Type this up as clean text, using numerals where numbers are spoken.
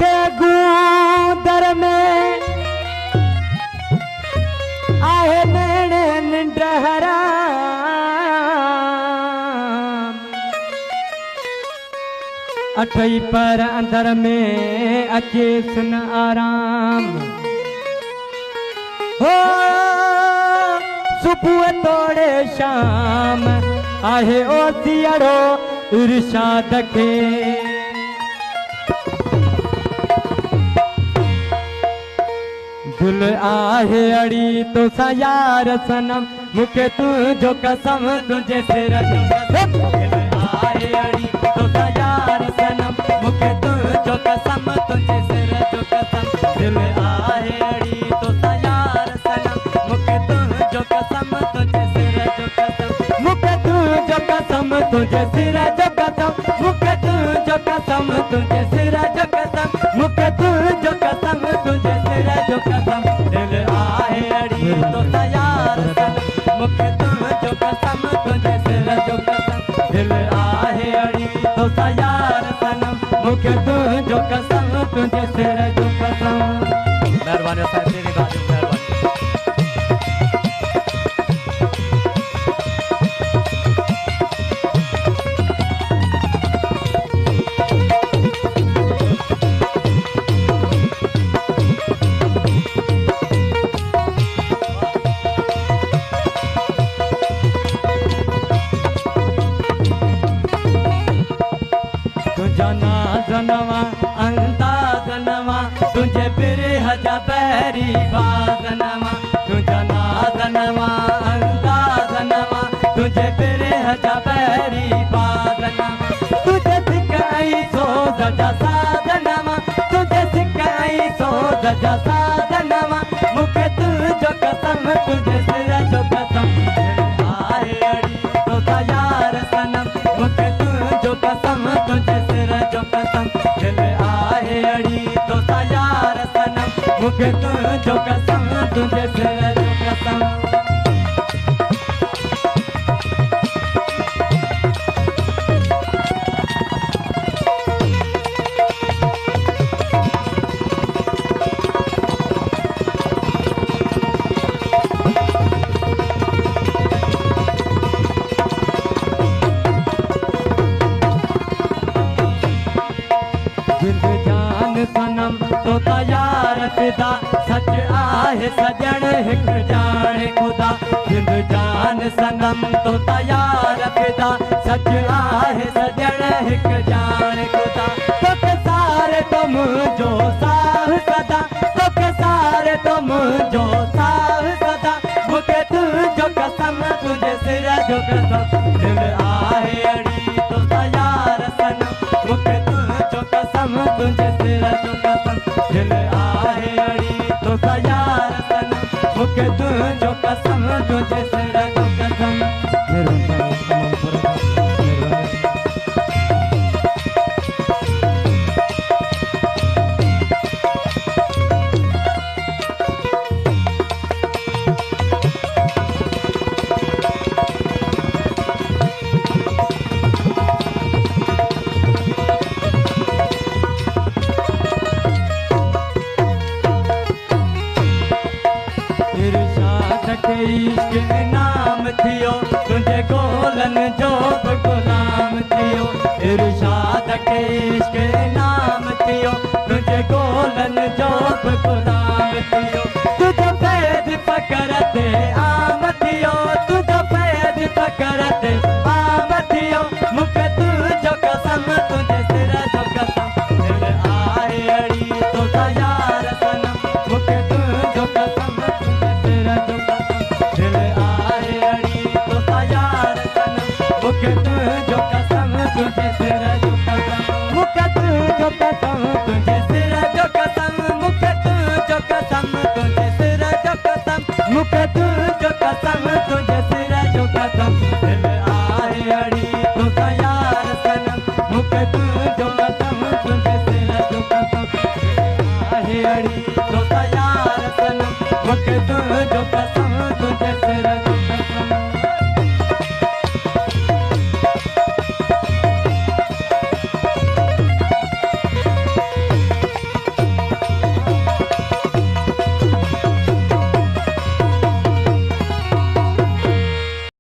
के गूदर में आहे नैणे निंडहरा अठई पर अंदर में अचे सुन आराम हो सुबह तोड़े शाम आहे ओ सियड़ो इरशाद के दिल आहे अड़ी तो सा यार सनम मुके तुझो कसम तुझे सिर दिल आहे अड़ी तो सा यार सनम मुके तुझो कसम तुझे सिर जो कसम दिल आहे अड़ी तो सा यार सनम मुके तुझो कसम तुझे सिर जो कसम मुके तुझो कसम तुझे सिर जो कसम मुके तुझो कसम तुझे सिर जो कसम मुके तुझो कसम तुझे सिर जो कसम दिल आहे अड़ी तो सा यार सनम मुके तुझो कसम तुझे सिर जो कसम दिल आहे अड़ी तो सा यार सनम मुके तुझो कसम तुझे सिर जो कसम। मेहरबानी साहब तेरी बात मेहरबानी। जनवा अंदाजनवा तुझे बिरह जबरी बाजनवा तुझा नाजनवा अंदाजनवा तुझे बिरह जबरी बाजनवा तुझे सिखाई सो जजा साधनवा तुझे सिखाई सो जजा साधनवा मुके तुझो कसम तुझे सिर जो कसम आहे अड़ी तो सा यार सनम मुके तुझो कसम तुझे सिर जो कसम दिल आहे अड़ी तो सा यार सनम मुके तुझो कसम तुझे सिर जो कसम। सनम तो यार फिदा सच आहे सजण हिक जाने खुदा जिंद जान सनम तो यार फिदा सच आहे सजण हिक जाने खुदा तो सारे तुम जो साह सदा तो सारे तुम जो साह सदा मुके तुझो कसम तुझे सिर जो कसम दिल आहे अड़ी तो यार सनम मुके तुझो कसम तुझे सिर जो कसम दिल आहे अड़ी तो सा यार सनम मुके तुझो कसम तुझे सिर जो कसम। इश्क नाम थियो तुझे गोलन जो गुलाम थियो इरशाद के इश्क नाम थियो तुझे गोलन जो गुलाम थियो तुझो फैज फकरते आम थियो तुझो फैज फकरते आम थियो मुके तुझो कसम तुझे सिर जो कसम दिल आहे अड़ी तो सा यार सनम मुके तुझो कसम तुझे सिर जो दिल आहे अड़ी तो सा यार सनम मुके तुझो कसम तुझे सिर जो कसम मुके तुझो कसम तुझे सिर जो कसम मुके तुझो कसम तुझे सिर जो कसम मुके तुझो कसम तुझे सिर जो कसम दिल आहे अड़ी तो सा यार सनम मुके तुझो कसम तुझे सिर जो कसम आहे अड़ी तो सा यार सनम मुके तुझो कसम तुझे सिर